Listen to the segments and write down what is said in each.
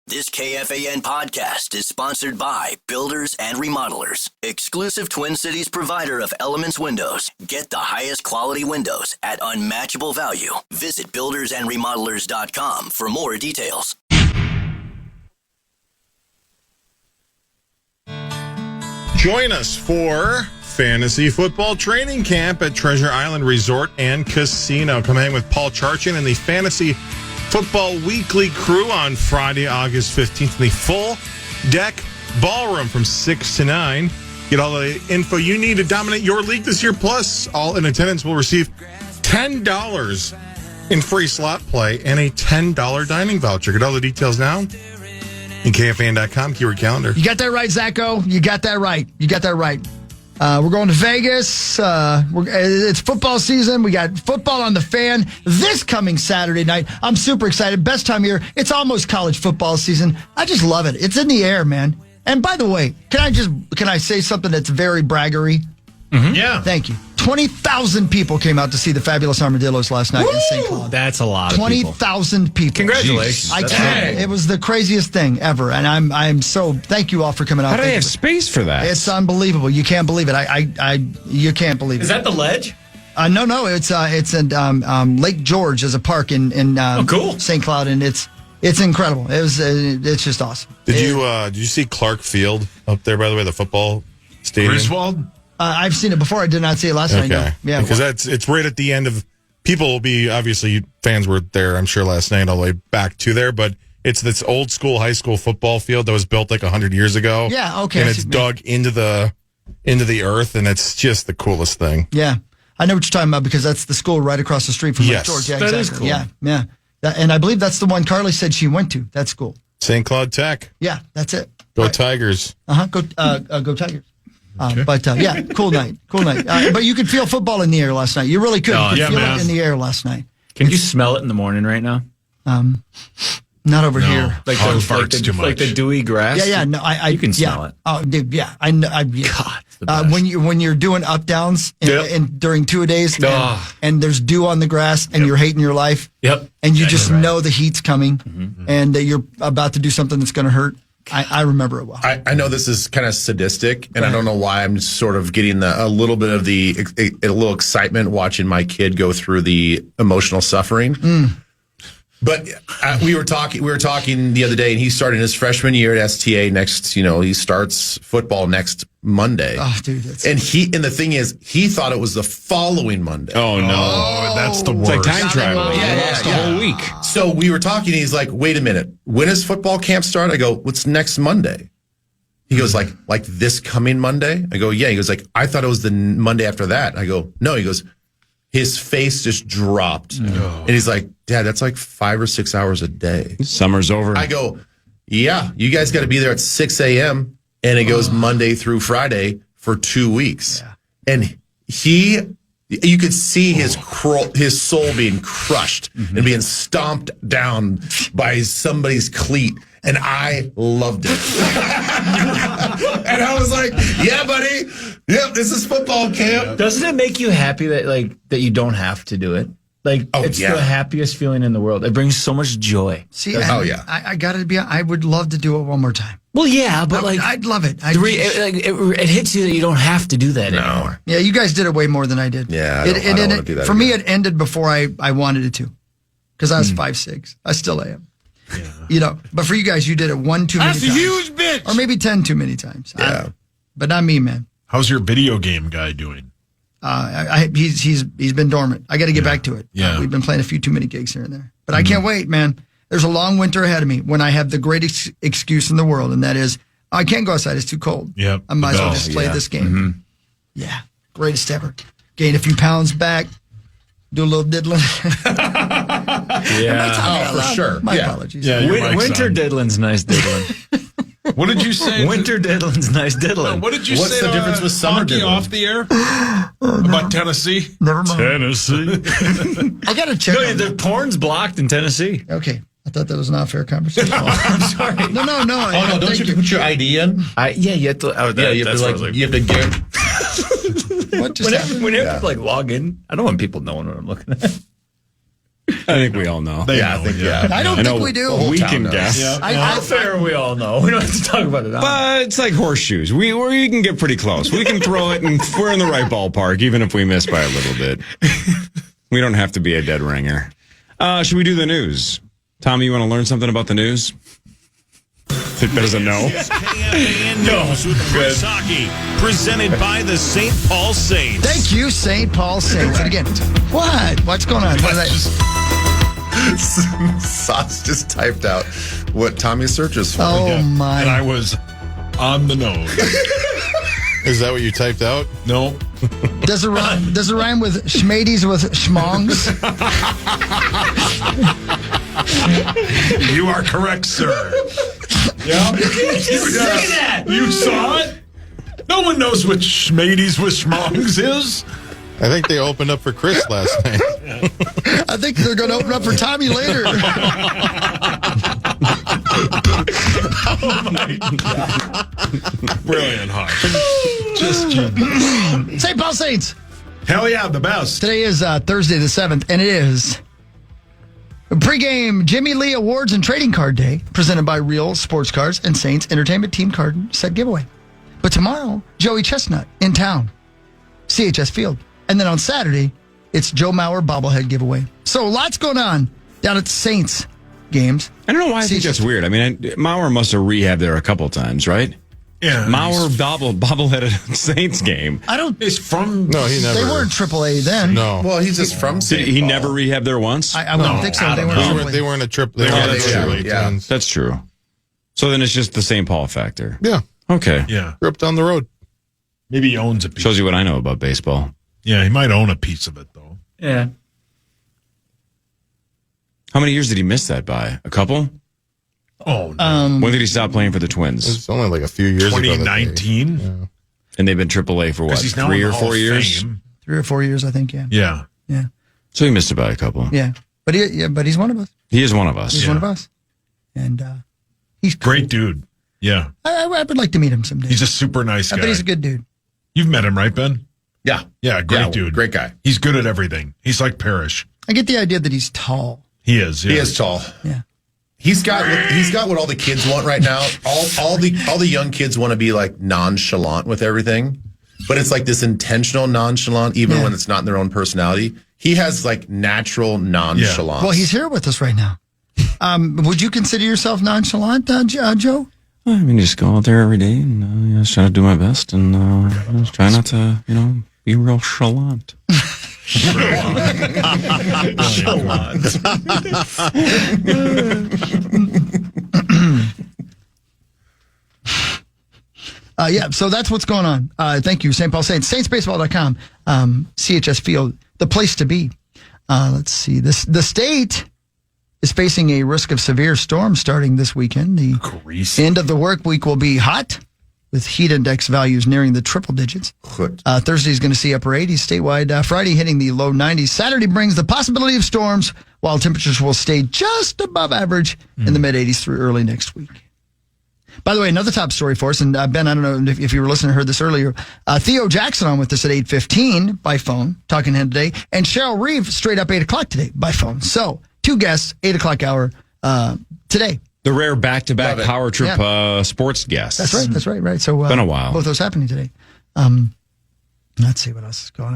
This KFAN podcast is sponsored by Builders and Remodelers, exclusive Twin Cities provider of Elements Windows. Get the highest quality windows at unmatchable value. Visit buildersandremodelers.com for more details. Join us for Fantasy Football Training Camp at Treasure Island Resort and Casino. Come hang with Paul Charchin and the Fantasy Football Weekly crew on Friday, August 15th in the full deck ballroom from 6 to 9. Get all the info you need to dominate your league this year. Plus, all in attendance will receive $10 in free slot play and a $10 dining voucher. Get all the details now in KFAN.com, keyword calendar. You got that right, Zacho. You got that right. We're going to Vegas. It's football season. We got football on the Fan this coming Saturday night. I'm super excited. Best time of year. It's almost college football season. I just love it. It's in the air, man. And by the way, can I say something that's very braggery? Mm-hmm. Yeah. Thank you. 20,000 people came out to see the Fabulous Armadillos last night in St. Cloud. That's a lot of people. 20,000 people. Congratulations. I can't. It was the craziest thing ever. And I'm so, thank you all for coming out. How do they have space for that? It's unbelievable. You can't believe it. You can't believe it. Is that the ledge? No. It's in Lake George as a park in cool. St. Cloud, and it's incredible. It's just awesome. Did you see Clark Field up there, by the way, the football stadium? Griswold? I've seen it before. I did not see it last night. No. Yeah, because it's right at the end of. People will be, obviously, fans were there, I'm sure, last night all the way back to there, but it's this old school high school football field that was built like 100 years ago. Yeah, okay. And it's dug into the earth, and it's just the coolest thing. Yeah, I know what you're talking about because that's the school right across the street from Lake George. Yeah, that exactly. is cool. Yeah. And I believe that's the one Carly said she went to. That school. St. Cloud Tech. Yeah, that's it. Go right. Tigers. Go Tigers. But cool night. But you could feel football in the air last night. You really could. You could feel it in the air last night. Can you smell it in the morning right now? Not over here. Like Hog farts too much. Like the dewy grass? Yeah. No, you can smell it. Oh, dude, yeah. I know. God, it's the best. When you're doing up downs and during 2 days and there's dew on the grass and you're hating your life. Yep. And you just know the heat's coming and that you're about to do something that's going to hurt. I remember it well. I know this is kind of sadistic, and I don't know why I'm sort of getting a little bit of a little excitement watching my kid go through the emotional suffering. But we were talking the other day, and he's starting his freshman year at STA next. He starts football next Monday. Oh, dude, and the thing is, he thought it was the following Monday. Oh no, that's the worst. It's like time travel. Yeah, lost the whole week. So we were talking. He's like, "Wait a minute, when does football camp start?" I go, "What's next Monday?" He goes, like this coming Monday? I go, "Yeah." He goes, like, "I thought it was the Monday after that." I go, "No." He goes, his face just dropped. And he's like, "Dad, that's like 5 or 6 hours a day." Summer's over. I go, "Yeah, you guys got to be there at 6 a.m. And it goes Monday through Friday for 2 weeks. Yeah. And you could see his soul being crushed and being stomped down by somebody's cleat. And I loved it. And I was like, "Yeah, buddy. Yep, this is football camp." Doesn't it make you happy that you don't have to do it? It's the happiest feeling in the world. It brings so much joy. See, I got to be. I would love to do it one more time. Well, yeah, but I'd love it. It hits you that you don't have to do that anymore. Yeah, you guys did it way more than I did. Yeah, I don't want to do that for again. me, it ended before I wanted it to, because I was 5'6". I still am. Yeah. But for you guys, you did it one too many times. That's a huge bitch. Or maybe 10 too many times. Yeah. But not me, man. How's your video game guy doing? He's been dormant. I got to get back to it. Yeah. We've been playing a few too many gigs here and there. But I can't wait, man. There's a long winter ahead of me when I have the greatest excuse in the world, and that is I can't go outside. It's too cold. Yep. I might as well just play this game. Mm-hmm. Yeah. Greatest ever. Gain a few pounds back. Do a little diddling. Yeah. For sure. My apologies. Yeah, winter diddlin's nice diddling. What did you say? Winter diddlin's nice diddling. What did you say? What's the difference with summer diddling? Off the air? About Tennessee? Never mind. Tennessee. I got to check. No, the porn's blocked in Tennessee. Okay. I thought that was not a fair conversation. I'm sorry. No. Oh, no, don't you put your ID in? You have to. You have to get. What just happened? When you have to log in, I don't want people knowing what I'm looking at. think we all know. I don't think we do. We can guess. How fair we all know. We don't have to talk about it. But it's like horseshoes. We can get pretty close. We can throw it, and we're in the right ballpark, even if we miss by a little bit. We don't have to be a dead ringer. Should we do the news? Tommy, you want to learn something about the news? Think that is a no. KFAN News with Chris Hockey, presented by the St. Paul Saints. Thank you, St. Paul Saints. And again, what's going on? Sauce just typed out what Tommy searches for. Oh, my. And I was on the nose. Is that what you typed out? No. Does it rhyme with schmadies with schmongs? You are correct, sir. Yeah. You saw it? No one knows what schmadies with schmongs is. I think they opened up for Chris last night. I think they're going to open up for Tommy later. Oh my God. Brilliant, Hawk. Just genius. St. Paul Saints. Hell yeah, the best. Today is Thursday the 7th, and it is pregame Jimmy Lee Awards and Trading Card Day, presented by Real Sports Cards and Saints Entertainment Team Card Set Giveaway. But tomorrow, Joey Chestnut in town, CHS Field. And then on Saturday, it's Joe Mauer bobblehead giveaway. So lots going on down at the Saints games. I don't know why I think that's weird. I mean, Mauer must have rehabbed there a couple times, right? Yeah. Mauer bobblehead at a Saints game. He's from... No, he never. They weren't AAA then. No. Well, he's just from St. Did he Paul. never rehabbed there once? I wouldn't think so. They weren't They weren't a triple. They weren't AAA. Yeah. That's true. So then it's just the St. Paul factor. Yeah. Okay. Yeah. Grew up down the road. Maybe he owns a piece. Shows you what I know about baseball. Yeah, he might own a piece of it, though. Yeah. How many years did he miss that by? A couple? Oh, no. When did he stop playing for the Twins? It's only like a few years ago. 2019? And they've been AAA for what, Because he's now 3 in or the 4 Hall of years? Fame. 3 or 4 years, I think, yeah. Yeah. Yeah. So he missed it by a couple. Yeah. But he's one of us. He is one of us. He's one of us. And he's cool. Great dude. Yeah. I would like to meet him someday. He's a super nice guy. I bet he's a good dude. You've met him, right, Ben? Yeah. Yeah, great dude. Great guy. He's good at everything. He's like Parrish. I get the idea that he's tall. He is. Yeah. He is tall. Yeah. He's got what all the kids want right now. All the young kids want to be like nonchalant with everything, but it's like this intentional nonchalant, even when it's not in their own personality. He has like natural nonchalance. Well, he's here with us right now. Would you consider yourself nonchalant, Joe? I mean, just go out there every day and just try to do my best and just try not to, be real chalant. So that's what's going on. Thank you, St. Paul Saints. SaintsBaseball.com. CHS Field, the place to be. Let's see. The state is facing a risk of severe storms starting this weekend. The end of the work week will be hot, with heat index values nearing the triple digits. Thursday is going to see upper 80s statewide. Friday hitting the low 90s. Saturday brings the possibility of storms, while temperatures will stay just above average in the mid 80s through early next week. By the way, another top story for us, and Ben, I don't know if you were listening, heard this earlier. Theo Jackson on with us at 8:15 by phone, talking to him today, and Cheryl Reeve straight up 8 o'clock today by phone. So 2 guests, 8 o'clock hour today. The rare back-to-back Power Trip sports guests. That's right. So been a while. Both those happening today. Let's see what else is going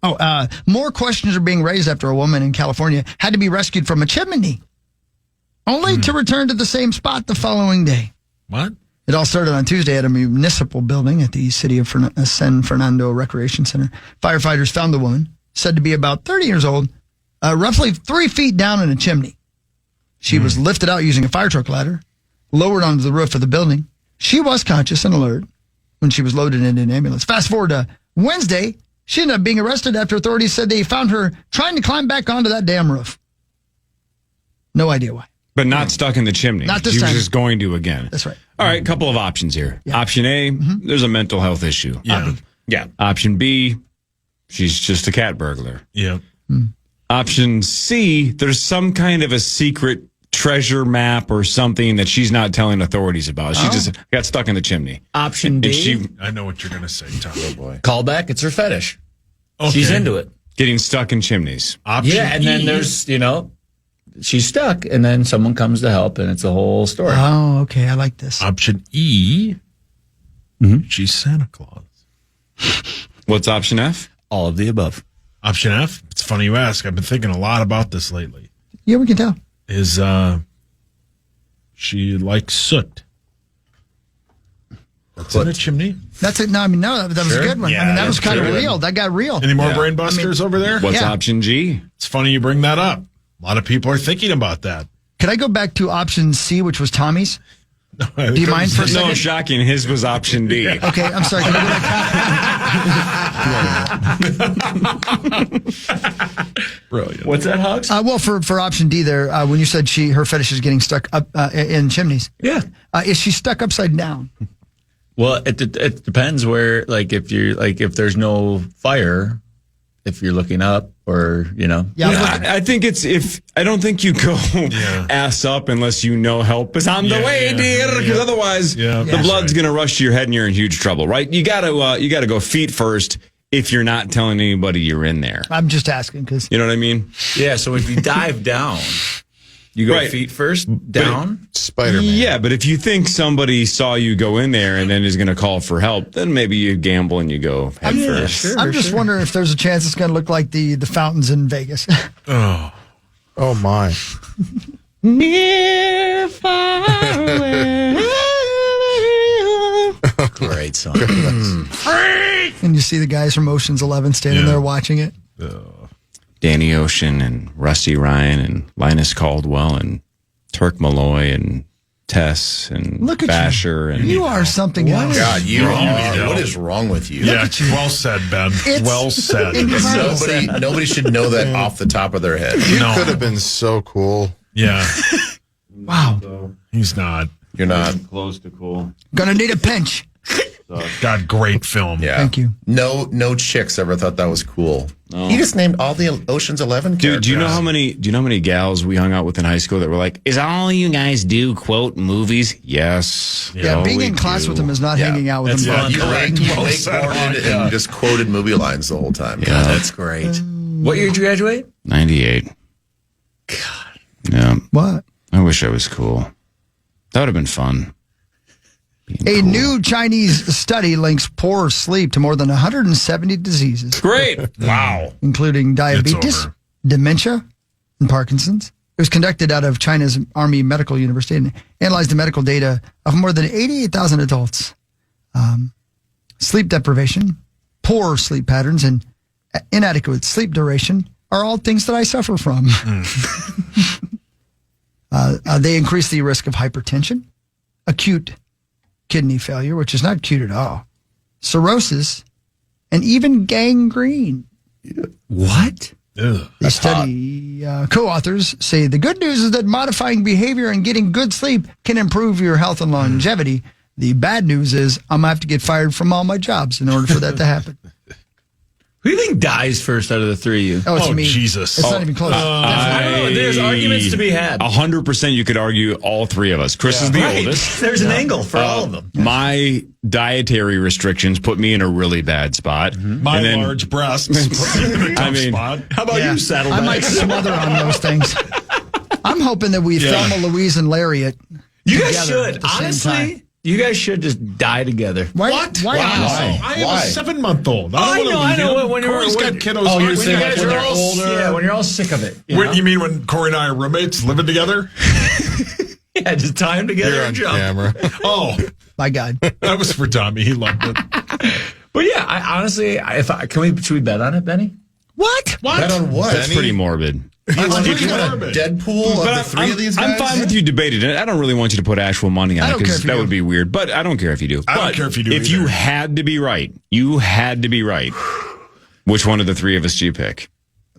on. More questions are being raised after a woman in California had to be rescued from a chimney, only to return to the same spot the following day. What? It all started on Tuesday at a municipal building at the City of San Fernando Recreation Center. Firefighters found the woman, said to be about 30 years old, roughly 3 feet down in a chimney. She was lifted out using a fire truck ladder, lowered onto the roof of the building. She was conscious and alert when she was loaded into an ambulance. Fast forward to Wednesday, she ended up being arrested after authorities said they found her trying to climb back onto that damn roof. No idea why. But not stuck in the chimney. Not this she time. was just going to again. That's right. All right, couple of options here. Yeah. Option A, there's a mental health issue. Yeah. Option B, she's just a cat burglar. Yeah. Option C, there's some kind of a secret treasure map or something that she's not telling authorities about. She just got stuck in the chimney. Option D, I know what you're going to say, Tom. Oh, boy. call back. It's her fetish. Okay. She's into it. Getting stuck in chimneys. Option Yeah, and then there's, she's stuck, and then someone comes to help, and it's a whole story. Oh, okay. I like this. Option E, she's Santa Claus. What's option F? All of the above. Option F, it's funny you ask. I've been thinking a lot about this lately. Yeah, we can tell. Is she likes soot? That's in a chimney. That's it. No, I mean, no, that was a good one. Yeah, I mean, that was that's kind of good. real. That got real. Any more brain busters over there? What's Yeah. option G? It's funny you bring that up. A lot of people are thinking about that. Could I go back to option C, which was Tommy's? Do you mind for a second? No, shocking. His was option D. Okay, I'm sorry. Can I go back? Brilliant. What's that, Hugs? Well, for option D there, when you said her fetish is getting stuck up in chimneys, Yeah. is she stuck upside down? Well, it depends where, like, if there's no fire, if you're looking up, or Yeah, I think I don't think you go ass up unless you know help is on the way, dear, because otherwise the blood's going to rush to your head and you're in huge trouble, right? You got to go feet first if you're not telling anybody you're in there. I'm just asking because You know what I mean? yeah. So if you dive down, you go Right. feet first down. Spider-Man. Yeah, but if you think somebody saw you go in there and then is going to call for help, then maybe you gamble and you go head first. I'm just wondering if there's a chance it's going to look like the fountains in Vegas. Oh, my. Near, far away. Great song. And you see the guys from Ocean's 11 standing there watching it. Danny Ocean and Rusty Ryan and Linus Caldwell and Turk Malloy and Tess and Look at Basher and You are something else. God, you are. What is wrong with you? Yeah, well said, Ben. It's well said. incredible. Nobody should know that off the top of their head. You could have been so cool. Yeah, Wow. he's not. You're not. close to cool. Gonna need a pinch. God, great film. Yeah. Thank you. No chicks ever thought that was cool. He just named all the Ocean's 11 characters. Dude, do you know how many gals we hung out with in high school that were like, "Is all you guys do quote movies?" Yes. Yeah, being in class with them is not hanging out with them. You wakeboarded and just quoted movie lines the whole time. Yeah. That's great. What year did you graduate? 98. God. Yeah. What? I wish I was cool. That would have been fun. A new Chinese study links poor sleep to more than 170 diseases, Great. Wow. including diabetes, over. dementia, and Parkinson's. It was conducted out of China's Army Medical University and analyzed the medical data of more than 88,000 adults. Sleep deprivation, poor sleep patterns, and inadequate sleep duration are all things that I suffer from. They increase the risk of hypertension, acute kidney failure, which is not cute at all, cirrhosis, and even gangrene. What? Ugh. The study co-authors say the good news is that modifying behavior and getting good sleep can improve your health and longevity. The bad news is I'm going to have to get fired from all my jobs in order for that to happen. Who do you think dies first out of the three of you? Oh, it's Oh, me. Jesus. It's not even close. I don't know. There's arguments to be had. 100% you could argue all three of us. Chris is the oldest. There's an angle for all of them. My dietary restrictions put me in a really bad spot. My And then- large breasts. I mean- How about you, Saddleback? I might smother on those things. I'm hoping that we Thelma, Louise, and Lariat. You guys together at should. the same Honestly, time. you guys should just die together. Why? What? Why? Wow. I am Why? a 7-month-old. I know. When Corey's got kiddos. Oh, you're when saying you like guys when are they're all- older? Yeah, when you're all sick of it. You mean when Corey and I are roommates living together? Yeah, just tie them together You're and on jump. camera. Oh, My God. that was for Tommy. He loved it. But yeah, I honestly, should we bet on it, Benny? What? Bet on what? That's pretty morbid. You want pretty a morbid. Deadpool of the three of these guys? I'm fine with you debating it. I don't really want you to put actual money on I it don't care because if you that do. would be weird. But I don't care if you do. I don't But care if you do If either. you had to be right, which one of the three of us do you pick?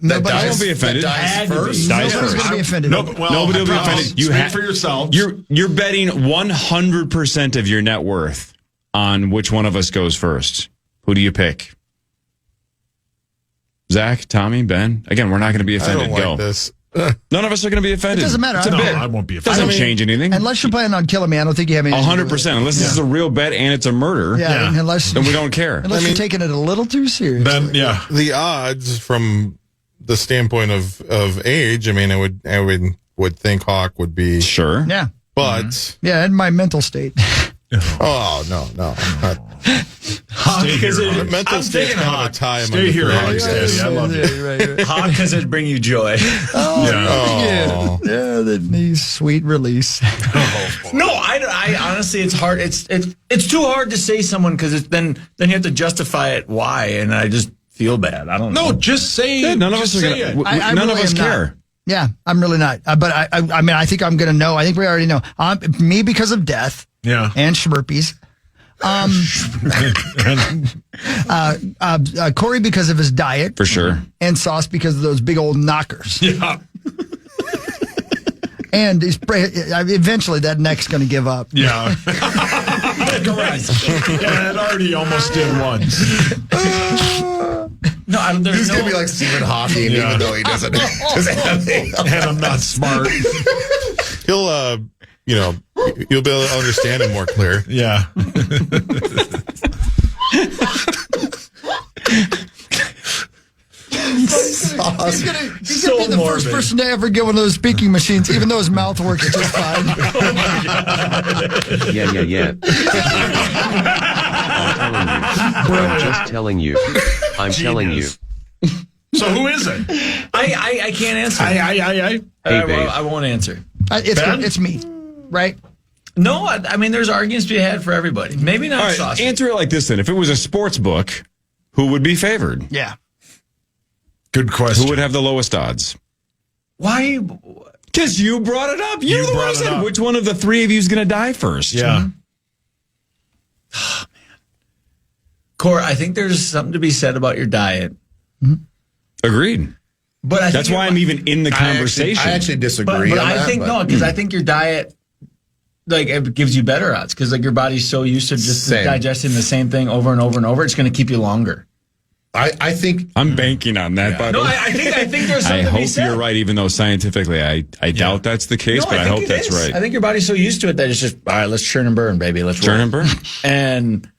Nobody. I won't be offended. That dies first? Dies Nobody's first. going to be offended. Nobody will be offended. You Speak for yourselves. You're betting 100% of your net worth on which one of us goes first. Who do you pick? Zach, Tommy, Ben? Again, we're not going to be I offended. don't like Go. this. None of us are going to be offended. It doesn't matter. It's a I don't- bit. No, I won't be Doesn't offended. change anything. Unless you're planning on killing me, I don't think you have any. 100%. Unless this is a real bet and it's a murder, Yeah, Yeah. unless then we don't care. unless you're taking it a little too seriously. Ben, yeah. The odds from the standpoint of age, I mean, I would would think Hawk would be. Sure. Yeah. But, Yeah, in my mental state. oh, no. Hawk, because Mental state's kind of a tie among Stay the here, three Hawk. of you guys. I love you. Right. Hawk, because it bring you joy. Oh. Yeah, the nice sweet release. No, I honestly, it's hard. It's too hard to say someone because then you have to justify it why, and I just feel bad. I don't know. No, just say Yeah, none of just us are say gonna. it. I None of really us am not. care. Yeah, I'm really not. But I mean, I think I'm going to know. I think we already know. Me because of death. Yeah. And Schmerpies. Corey because of his diet. For sure. And Sauce because of those big old knockers. Yeah. And eventually that neck's going to give up. Yeah. Correct. Yeah, it already almost did once. No, He's going to be like Stephen Hawking, even though he doesn't have it. And I'm not smart. He'll, you'll be able to understand him more clear. Yeah. He's gonna be the first person to ever get one of those speaking machines, even though his mouth works just fine. Yeah. I'm just telling you. I'm telling you. So who is it? I can't answer. Hey, babe. I won't answer. It's me, right? No, I mean, there's arguments to be had for everybody. Maybe not All right, Sauce. answer it like this then. If it was a sports book, who would be favored? Yeah. Good question. Who would have the lowest odds? Why? Because you brought it up. You're You the one who brought it said up. which one of the three of you is going to die first. Yeah. Cor, I think there's something to be said about your diet. Agreed. But I think That's why I'm even in the conversation. I actually disagree. But on I that, think no, because I think your diet, like, it gives you better odds because like your body's so used to just Same. digesting the same thing over and over and over. It's going to keep you longer. I think I'm banking on that. By the No, way. I think there's I something to be hope said. you're right, even though scientifically I doubt that's the case, No, but I think hope it that's is. right. I think your body's so used to it that it's just all right. Let's churn and burn, baby. Let's Turn roll. and burn. And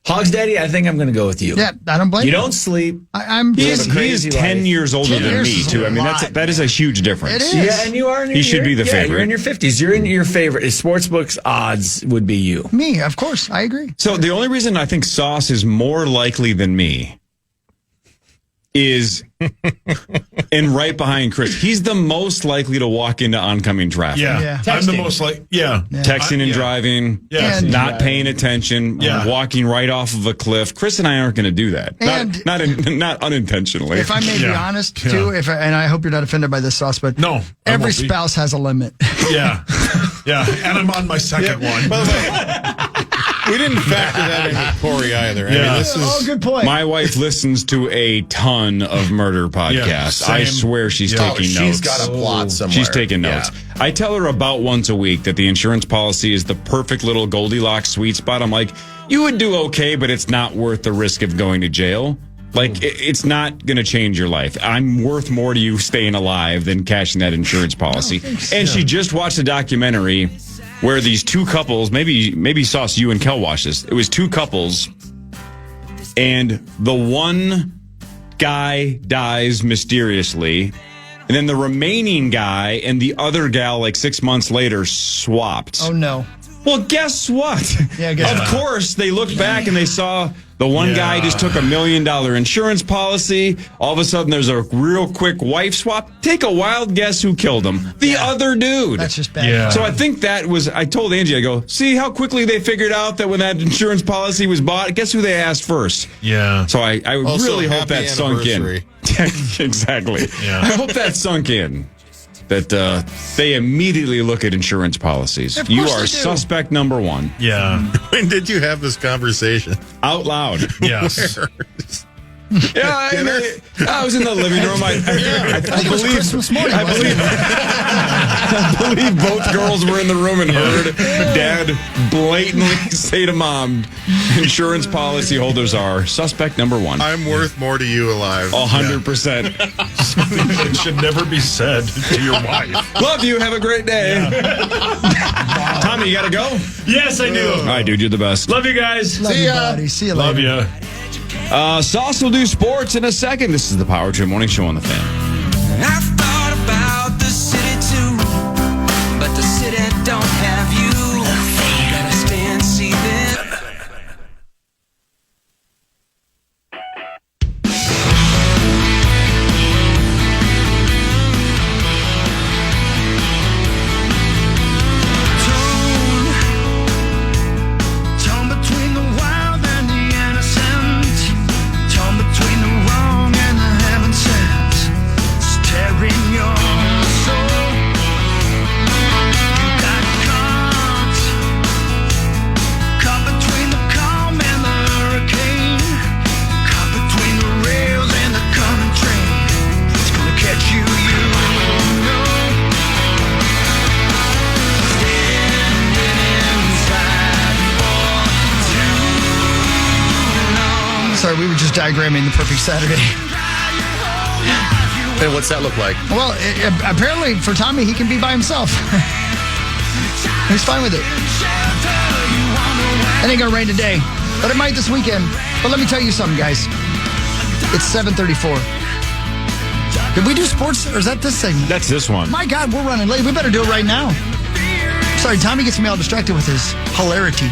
Hogs Daddy, I think I'm going to go with you. Yeah, I don't blame You don't sleep. I'm. He have a is crazy 10 life. years older 10 than years me, is too. a I mean, lot. that is a huge difference. It is. Yeah, and you are. He should be the favorite. You're in your 50s. You're in your favorite. Sportsbooks odds would be you. Me, of course. I agree. So the only reason I think Sauce is more likely than me is, and right behind Chris, he's the most likely to walk into oncoming traffic. Yeah. Yeah. I'm the Texting. most Yeah. Texting and driving, Yeah. And- not paying attention, Yeah. walking right off of a cliff. Chris and I aren't going to do that. And- Not unintentionally. If I may be Yeah. honest, Yeah. too, and I hope you're not offended by this, Sauce, but No, I every won't be. spouse has a limit. Yeah. Yeah. And I'm on my second one. By the way, we didn't factor that in with Corey either. I Yeah. mean, this is. Oh, good point. My wife listens to a ton of murder podcasts. I same. swear she's Yeah. taking she's notes. got a plot somewhere. She's taking notes. Yeah. I tell her about once a week that the insurance policy is the perfect little Goldilocks sweet spot. I'm like, you would do okay, but it's not worth the risk of going to jail. Like, it's not going to change your life. I'm worth more to you staying alive than cashing that insurance policy. And she just watched a documentary where these two couples, maybe Sauce, you and Kel watched this. It was two couples, and the one guy dies mysteriously, and then the remaining guy and the other gal, like 6 months later, swapped. Oh, no. Well, guess what? Yeah, guess of what? course, they looked back and they saw the one guy just took $1 million insurance policy. All of a sudden, there's a real quick wife swap. Take a wild guess who killed him. The other dude. That's just bad. Yeah. So I think that was, I told Angie, I go, see how quickly they figured out that when that insurance policy was bought, guess who they asked first? Yeah. So I Also, really hope happy that sunk in. anniversary. Exactly. Yeah. I hope that sunk in. That they immediately look at insurance policies. Of You course are they do. suspect number one. Yeah. When did you have this conversation? Out loud. Yes. Yeah, I was in the living room. I think it was believe Christmas morning, I wasn't believe, I believe both girls were in the room and heard Dad blatantly say to Mom, insurance policy holders are suspect number one. I'm worth more to you alive. 100%. It should never be said to your wife. Love you. Have a great day. Tommy, you got to go? Yes, I do. All right, dude, you're the best. Love you guys. Love you, buddy. See you Love later. you. Sauce will do sports in a second. This is the Power Trip Morning Show on the Fan. I've thought about the city too. sorry, we were just diagramming the perfect Saturday. And what's that look like? Well, apparently for Tommy, he can be by himself. He's fine with it. It ain't gonna rain today, but it might this weekend. But let me tell you something, guys. It's 7:34. Did we do sports, or is that this segment? That's this one. My God, we're running late. We better do it right now. Sorry, Tommy gets me all distracted with his hilarity.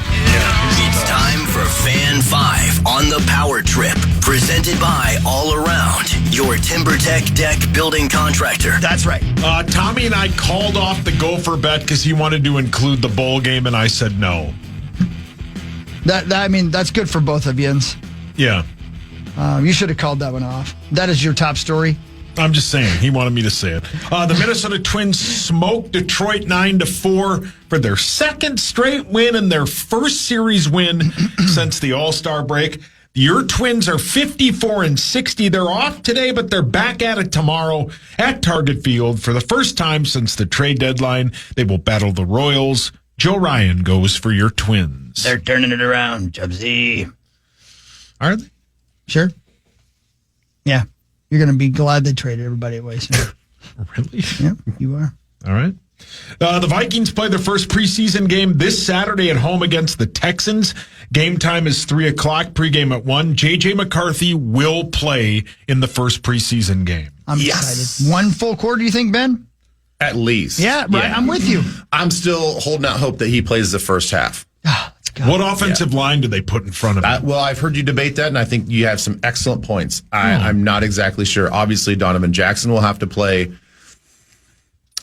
It's time for Fan 5 on the Power Trip, presented by All Around, your TimberTech deck building contractor. That's right. Tommy and I called off the Gopher bet because he wanted to include the bowl game, and I said no. I mean, that's good for both of you. Yeah. You should have called that one off. That is your top story. I'm just saying. He wanted me to say it. The Minnesota Twins smoked Detroit 9-4 for their second straight win and their first series win since the All-Star break. Your Twins are 54-60. They're off today, but they're back at it tomorrow at Target Field. For the first time since the trade deadline, they will battle the Royals. Joe Ryan goes for your Twins. They're turning it around, Jubsy. Are they? Sure. Yeah. You're going to be glad they traded everybody away soon. Really? Yeah, you are. All right. The Vikings play their first preseason game this Saturday at home against the Texans. Game time is 3 o'clock, pregame at 1. J.J. McCarthy will play in the first preseason game. I'm excited. One full quarter, you think, Ben? At least. Yeah, right. I'm with you. I'm still holding out hope that he plays the first half. Let's go. What offensive line do they put in front of him? Well, I've heard you debate that, and I think you have some excellent points. I'm not exactly sure. Obviously, Donovan Jackson will have to play.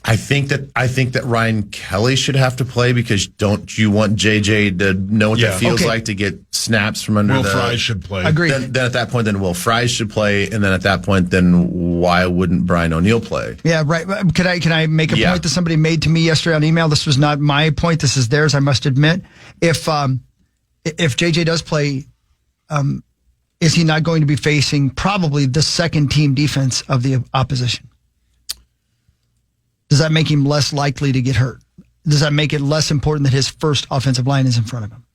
I think that Ryan Kelly should have to play because don't you want JJ to know what that feels like to get snaps from under Will Fries should play. Agreed. Then at that point, then Will Fries should play, and then at that point, then why wouldn't Brian O'Neill play? Yeah, right. Can I make a point that somebody made to me yesterday on email? This was not my point. This is theirs, I must admit. If JJ does play, is he not going to be facing probably the second team defense of the opposition? Does that make him less likely to get hurt? Does that make it less important that his first offensive line is in front of him?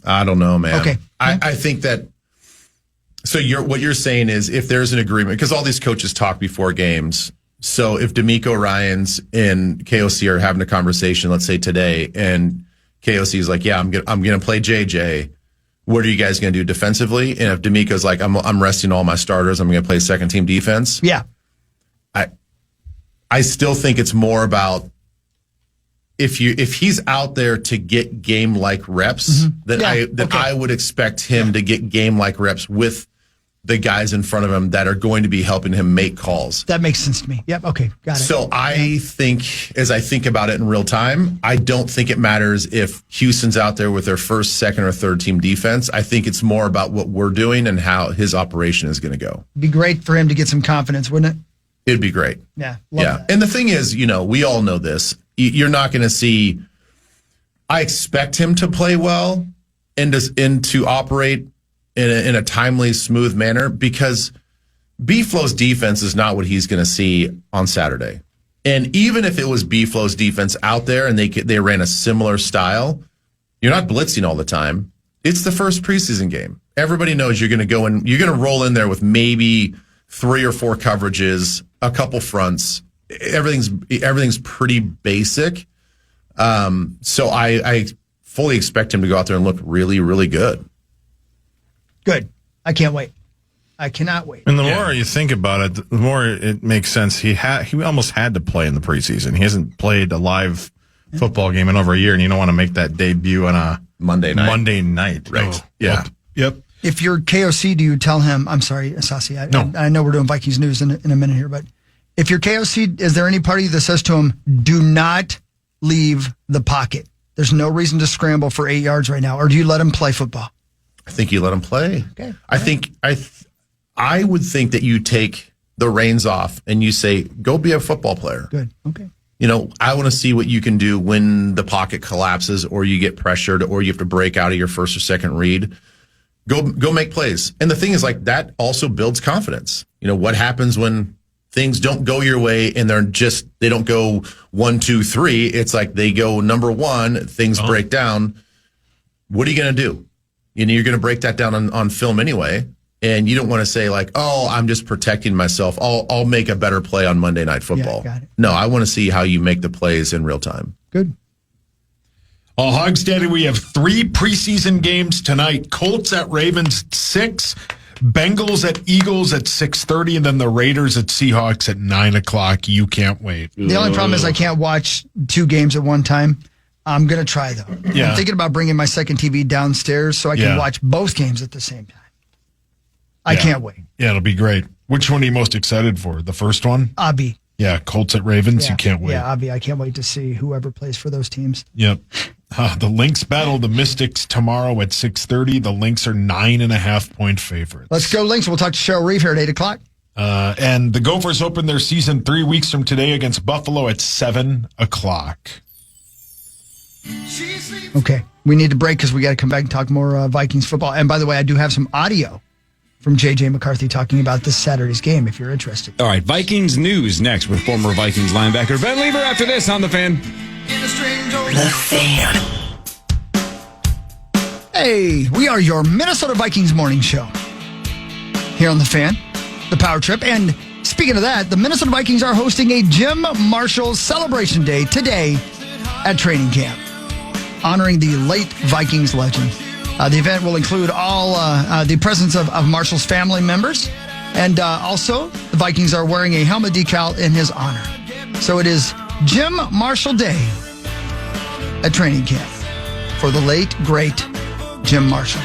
I don't know, man. Okay. I think that. So what you're saying is if there's an agreement, because all these coaches talk before games. So if D'Amico Ryans and KOC are having a conversation, let's say today, and KOC is like, "Yeah, I'm gonna play JJ. What are you guys going to do defensively?" And if D'Amico's like, I'm resting all my starters, I'm going to play second team defense. Yeah. I still think it's more about if he's out there to get game like reps, then I would expect him to get game like reps with the guys in front of him that are going to be helping him make calls. That makes sense to me. Yep. Okay. Got it. So I think, as I think about it in real time, I don't think it matters if Houston's out there with their first, second, or third team defense. I think it's more about what we're doing and how his operation is going to go. It'd be great for him to get some confidence, wouldn't it? It'd be great. Yeah. That. And the thing is, we all know this. You're not going to see. I expect him to play well and to operate in a timely, smooth manner because B-Flow's defense is not what he's going to see on Saturday. And even if it was B-Flow's defense out there and they ran a similar style, you're not blitzing all the time. It's the first preseason game. Everybody knows you're going to go in. You're going to roll in there with maybe 3 or 4 coverages, a couple fronts. Everything's pretty basic. So I fully expect him to go out there and look really, really good. Good. I can't wait. I cannot wait. And the more you think about it, the more it makes sense. He almost had to play in the preseason. He hasn't played a live football game in over a year, and you don't want to make that debut on a Monday night. Right. Oh, yeah. Yep. If you're KOC, do you tell him, I'm sorry, Asasi, I know we're doing Vikings news in a minute here, but if you're KOC, is there any part of you that says to him, do not leave the pocket? There's no reason to scramble for 8 yards right now. Or do you let him play football? I think you let him play. Okay. I would think that you take the reins off and you say, go be a football player. Good. Okay. I want to see what you can do when the pocket collapses or you get pressured or you have to break out of your first or second read. Go make plays. And the thing is, like, that also builds confidence. What happens when things don't go your way and they don't go 1, 2, 3. It's like they go number 1, things break down. what are you going to do? You're going to break that down on film anyway. And you don't want to say like, oh, I'm just protecting myself. I'll make a better play on Monday Night Football. Yeah, got it. No, I want to see how you make the plays in real time. Good. Hogs Daddy, we have 3 preseason games tonight. Colts at Ravens at 6, Bengals at Eagles at 6:30, and then the Raiders at Seahawks at 9 o'clock. You can't wait. The only problem is I can't watch 2 games at one time. I'm going to try, though. Yeah. I'm thinking about bringing my second TV downstairs so I can watch both games at the same time. I can't wait. Yeah, it'll be great. Which one are you most excited for? The first one? Abby. Yeah, Colts at Ravens. You can't wait. Yeah, Abby. I can't wait to see whoever plays for those teams. Yep. The Lynx battle the Mystics tomorrow at 6:30. The Lynx are 9.5-point favorites. Let's go, Lynx. We'll talk to Cheryl Reeve here at 8 o'clock. And the Gophers open their season 3 weeks from today against Buffalo at 7 o'clock. Okay. We need to break because we got to come back and talk more Vikings football. And by the way, I do have some audio from J.J. McCarthy talking about this Saturday's game if you're interested. All right, Vikings news next with former Vikings linebacker Ben Leber after this on The Fan. The Fan. Hey, we are your Minnesota Vikings morning show here on The Fan, the Power Trip. And speaking of that, the Minnesota Vikings are hosting a Jim Marshall Celebration Day today at training camp, honoring the late Vikings legend. The event will include all the presence of Marshall's family members, and also the Vikings are wearing a helmet decal in his honor. So it is Jim Marshall Day at training camp for the late, great Jim Marshall.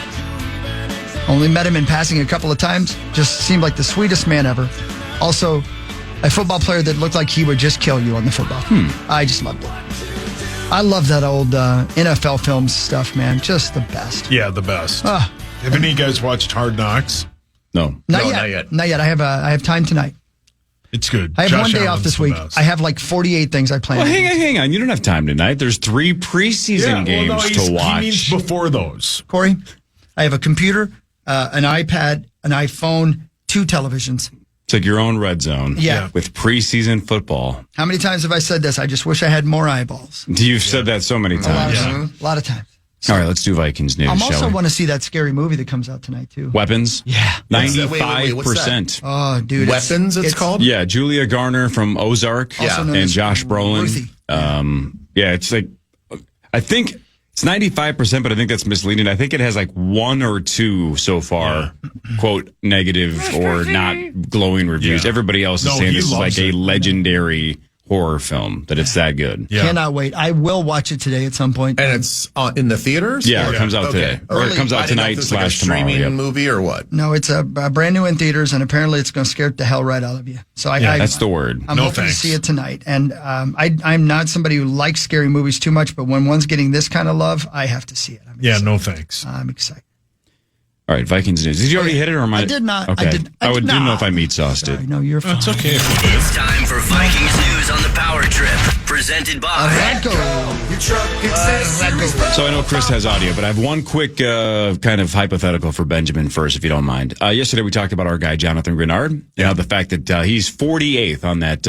Only met him in passing a couple of times. Just seemed like the sweetest man ever. Also, a football player that looked like he would just kill you on the football field. I just loved it. I love that old NFL films stuff, man. Just the best. Yeah, the best. Have any of you guys watched Hard Knocks? No. Not yet. I have time tonight. It's good. I have Josh one day Allen's off this the week. best. I have like 48 things I plan. Well, hang on. You don't have time tonight. There's 3 preseason games to watch. He means before those. Corey, I have a computer, an iPad, an iPhone, 2 televisions. It's like your own red zone. Yeah. With preseason football. How many times have I said this? I just wish I had more eyeballs. You've said that so many times. A lot of times. All right, let's do Vikings news, I shall also we? want to see that scary movie that comes out tonight, too. Weapons? Yeah. 95%. Oh, dude. Weapons, it's called? Yeah, Julia Garner from Ozark Also known and as Josh Brolin. Ruthie. Yeah, it's like, I think it's 95%, but I think that's misleading. I think it has like 1 or 2 so far, quote, negative or not glowing reviews. Yeah. Everybody else is saying he this is like loves a it. legendary horror film, that it's that good. Yeah. Cannot wait. I will watch it today at some point. And it's in the theaters? Yeah, it comes out today. Or it comes out tonight / tomorrow. Like a streaming Yep. movie or what? No, it's a brand new in theaters, and apparently it's going to scare the hell right out of you. So That's the word. I'm No hoping thanks. to see it tonight. And I'm not somebody who likes scary movies too much, but when one's getting this kind of love, I have to see it. No thanks. I'm excited. All right, Vikings news. Did you already hit it or am I? I did not. Okay. I did didn't know not. if I meat sauced it. Sorry, no, you're fine. It's okay if you did. It's time for Vikings news on the Power Trip, presented by So I know Chris has audio, but I have one quick kind of hypothetical for Benjamin first, if you don't mind. Yesterday we talked about our guy, Jonathan Grenard. Yeah. The fact that he's 48th on that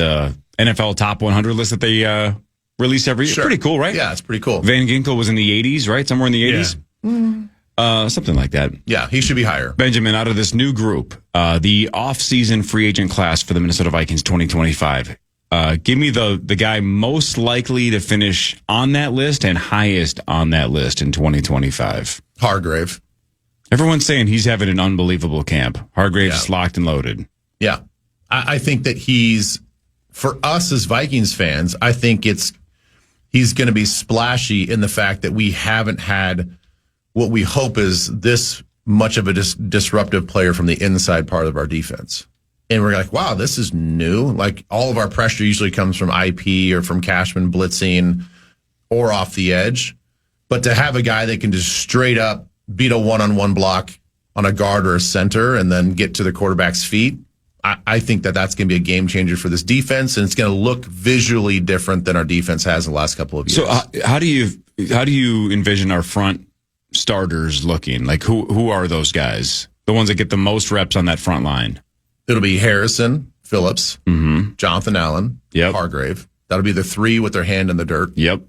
NFL top 100 list that they release every year. Sure. Pretty cool, right? Yeah, it's pretty cool. Van Ginkel was in the 80s, right? Somewhere in the 80s? Something like that. Yeah, he should be higher. Benjamin, out of this new group, the off-season free agent class for the Minnesota Vikings 2025, give me the guy most likely to finish on that list and highest on that list in 2025. Hargrave. Everyone's saying he's having an unbelievable camp. Hargrave's is locked and loaded. Yeah. I think that for us as Vikings fans, I think he's going to be splashy in the fact that we haven't had what we hope is this much of a disruptive player from the inside part of our defense. And we're like, wow, this is new. Like all of our pressure usually comes from IP or from Cashman blitzing or off the edge. But to have a guy that can just straight up beat a one-on-one block on a guard or a center and then get to the quarterback's feet, I think that's going to be a game changer for this defense, and it's going to look visually different than our defense has in the last couple of years. So how do you envision our front starters looking? Like who are those guys? The ones that get the most reps on that front line? It'll be Harrison, Phillips, Jonathan Allen, Hargrave. That'll be the 3 with their hand in the dirt. Yep.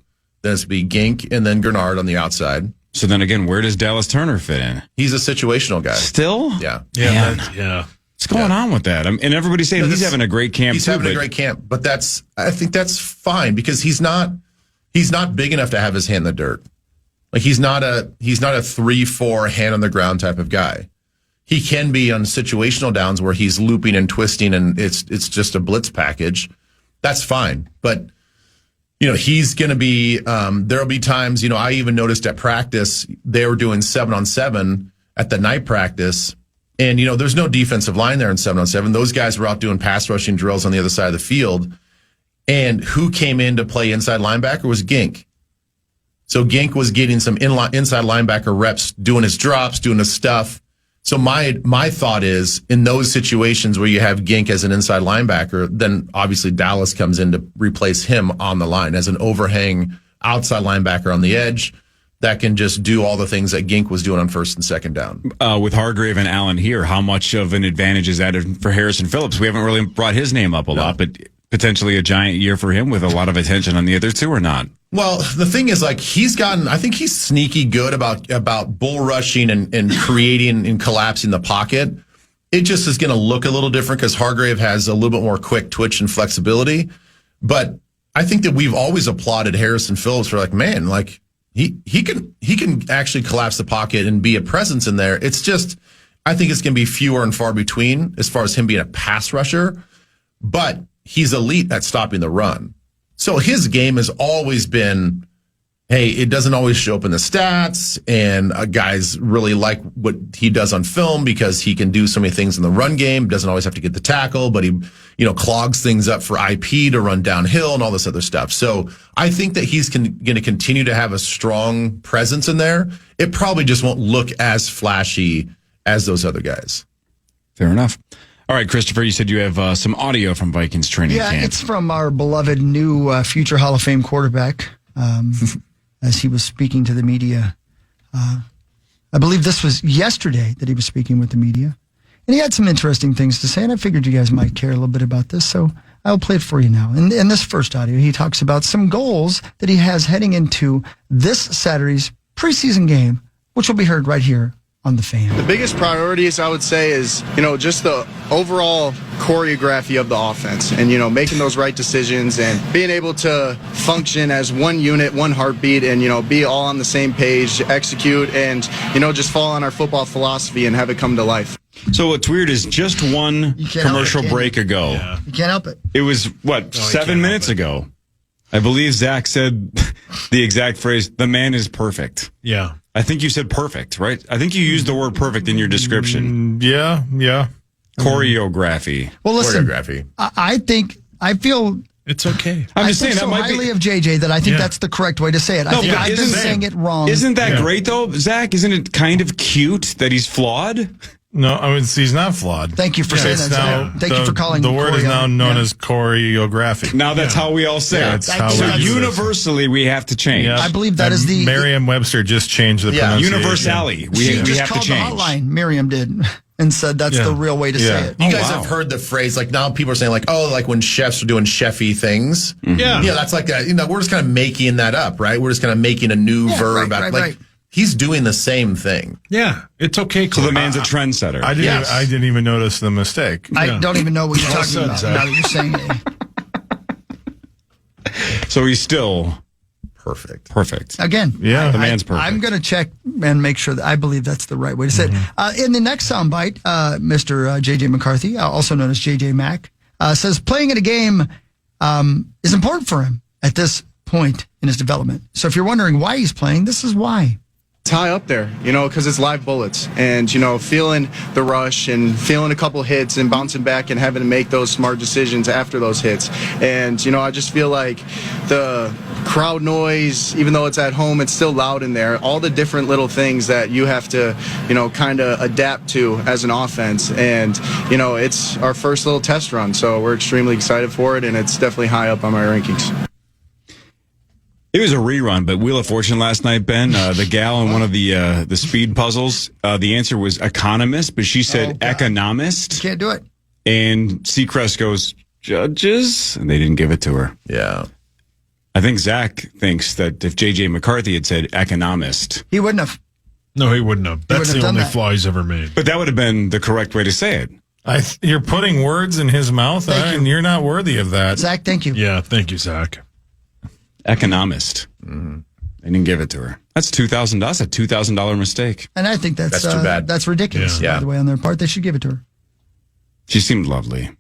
Then it's be Gink and then Grenard on the outside. So then again, where does Dallas Turner fit in? He's a situational guy. Still? Yeah. Yeah. Man. What's going on with that? And everybody's saying he's having a great camp He's too. having a great camp, but I think that's fine because he's not big enough to have his hand in the dirt. Like he's not a 3-4 hand on the ground type of guy. He can be on situational downs where he's looping and twisting and it's just a blitz package. That's fine. But, he's going to be, there'll be times, I even noticed at practice, they were doing 7-on-7 at the night practice. And, there's no defensive line there in 7-on-7. Those guys were out doing pass rushing drills on the other side of the field. And who came in to play inside linebacker was Gink. So Gink was getting some inside linebacker reps, doing his drops, doing his stuff. So my thought is, in those situations where you have Gink as an inside linebacker, then obviously Dallas comes in to replace him on the line as an overhang outside linebacker on the edge that can just do all the things that Gink was doing on first and second down. With Hargrave and Allen here, how much of an advantage is that for Harrison Phillips? We haven't really brought his name up a lot, but potentially a giant year for him with a lot of attention on the other two or not? Well, the thing is, I think he's sneaky good about bull rushing and creating and collapsing the pocket. It just is going to look a little different because Hargrave has a little bit more quick twitch and flexibility. But I think that we've always applauded Harrison Phillips for he can actually collapse the pocket and be a presence in there. It's just, I think it's going to be fewer and far between as far as him being a pass rusher, but he's elite at stopping the run. So his game has always been, hey, it doesn't always show up in the stats, and guys really like what he does on film because he can do so many things in the run game. Doesn't always have to get the tackle, but he, clogs things up for IP to run downhill and all this other stuff. So I think that he's going to continue to have a strong presence in there. It probably just won't look as flashy as those other guys. Fair enough. All right, Christopher, you said you have some audio from Vikings training camp. Yeah, it's from our beloved new future Hall of Fame quarterback as he was speaking to the media. I believe this was yesterday that he was speaking with the media. And he had some interesting things to say, and I figured you guys might care a little bit about this, so I'll play it for you now. In this first audio, he talks about some goals that he has heading into this Saturday's preseason game, which will be heard right here on the Fan. The biggest priorities, I would say, is, just the overall choreography of the offense and, making those right decisions and being able to function as one unit, one heartbeat and, be all on the same page, execute and, just fall on our football philosophy and have it come to life. So what's weird is just one commercial break ago. Yeah. You can't help it. It was, 7 minutes ago. I believe Zach said the exact phrase, the man is perfect. Yeah. I think you said perfect, right? I think you used the word perfect in your description. Yeah. Choreography. Well, listen, Choreography. I feel It's okay. I'm just saying so that might highly be of JJ that I think that's the correct way to say it. I think I've been saying it wrong. Isn't that great though, Zach? Isn't it kind of cute that he's flawed? No, he's not flawed. Thank you for saying that, Zach. Thank you for calling the me word is now known as choreography. Now that's how we all say it. So universally, we have to change. I believe that is the Merriam-Webster just changed the pronunciation. Universally, we She just have to called change. the hotline. Miriam did and said that's the real way to say it. You guys have heard the phrase, now people are saying, when chefs are doing chefy things. Mm-hmm. Yeah. That's we're just kind of making that up, right? We're just kind of making a new verb. Right. He's doing the same thing. Yeah, it's okay. So the man's a trendsetter. I didn't even notice the mistake. I don't even know what you're talking about now that you're saying it. So he's still perfect. Again, the man's perfect. I'm going to check and make sure that I believe that's the right way to say it. In the next soundbite, Mr. J.J. McCarthy, also known as J.J. Mack, says playing in a game is important for him at this point in his development. So if you're wondering why he's playing, this is why. It's high up there, because it's live bullets and, feeling the rush and feeling a couple hits and bouncing back and having to make those smart decisions after those hits. And, I just feel like the crowd noise, even though it's at home, it's still loud in there. All the different little things that you have to, kind of adapt to as an offense. And, it's our first little test run. So we're extremely excited for it. And it's definitely high up on my rankings. It was a rerun, but Wheel of Fortune last night, Ben, the gal in one of the speed puzzles, the answer was economist, but she said economist. Can't do it. And Seacrest goes, judges? And they didn't give it to her. Yeah. I think Zach thinks that if J.J. McCarthy had said economist, He wouldn't have. No, he wouldn't have. That's wouldn't have the done only that. flaw he's ever made. but that would have been the correct way to say it. You're putting words in his mouth, Thank you. and you're not worthy of that. Zach, thank you. Yeah, thank you, Zach. Economist. They didn't give it to her. That's $2,000. That's a $2,000 mistake. And I think that's That's too bad. That's ridiculous, Yeah. by the way, on their part. They should give it to her. She seemed lovely.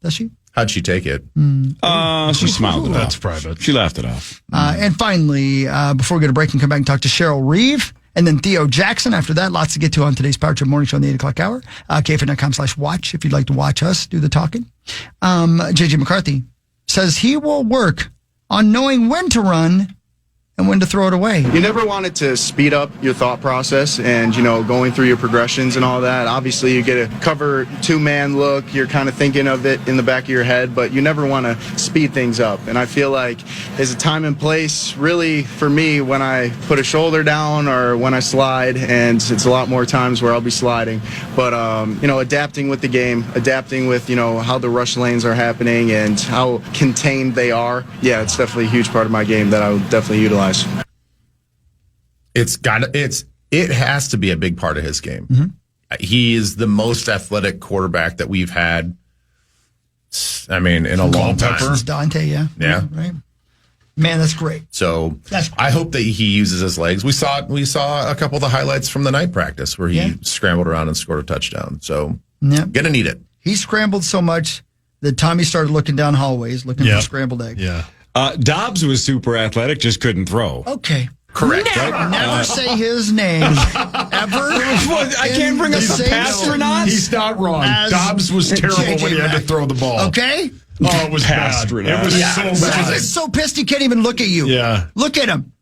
Does she? How'd she take it? She smiled it That's off. private. She laughed it off. And finally, before we go to break and come back and talk to Cheryl Reeve and then Theo Jackson. After that, lots to get to on today's Power Trip Morning Show on the 8 o'clock hour. KFAN.com/watch if you'd like to watch us do the talking. J.J. McCarthy says he will work on knowing when to run and when to throw it away. You never wanted to speed up your thought process and, going through your progressions and all that. Obviously, you get a cover two-man look. You're kind of thinking of it in the back of your head, but you never want to speed things up. And I feel like there's a time and place, really, for me, when I put a shoulder down or when I slide, and it's a lot more times where I'll be sliding. But, adapting with the game, adapting with, how the rush lanes are happening and how contained they are. Yeah, it's definitely a huge part of my game that I would definitely utilize. It has to be a big part of his game. He is the most athletic quarterback that we've had. I mean, in a long time. It's Dante, yeah. Yeah. Right. Man, that's great. So That's- I hope that he uses his legs. We saw a couple of the highlights from the night practice where he scrambled around and scored a touchdown. So Yeah. gonna need it. He scrambled so much that Tommy started looking down hallways looking for scrambled egg. Yeah. Dobbs was super athletic, just couldn't throw. Okay. Correct. Never say his name ever. I can't bring up the astronauts. He's not wrong. As Dobbs was terrible JJ when he had to Mack. throw the ball. Okay? Oh, it was bad. Astronauts. It was so bad. He's so pissed he can't even look at you. Yeah. Look at him.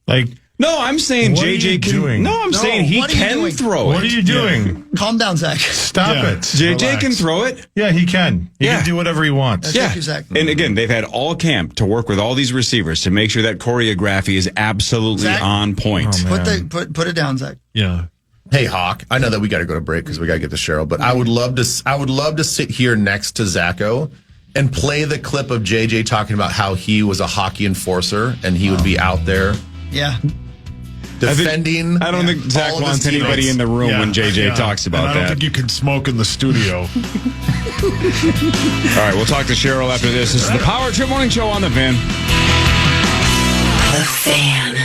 Like, No, I'm saying What are JJ you can. doing? No, I'm saying he what are you can doing? throw what are it. you doing? Calm down, Zach. Stop Yeah. it. JJ Relax. can throw it. Yeah, he can. He Yeah. can do whatever he wants. Thank you, Zach. And again, they've had all camp to work with all these receivers to make sure that choreography is absolutely Zach? on point. Put it down, Zach. Yeah. Hey Hawk, I know that we got to go to break because we got to get to Cheryl, but I would love to sit here next to Zacho and play the clip of JJ talking about how he was a hockey enforcer and he would be out there Yeah. defending. I don't think Zach all of his wants anybody teammates. in the room when JJ talks about and I don't that. think you can smoke in the studio. All right, we'll talk to Cheryl after this. This is the Power Trip Morning Show on the Fan. The Fan.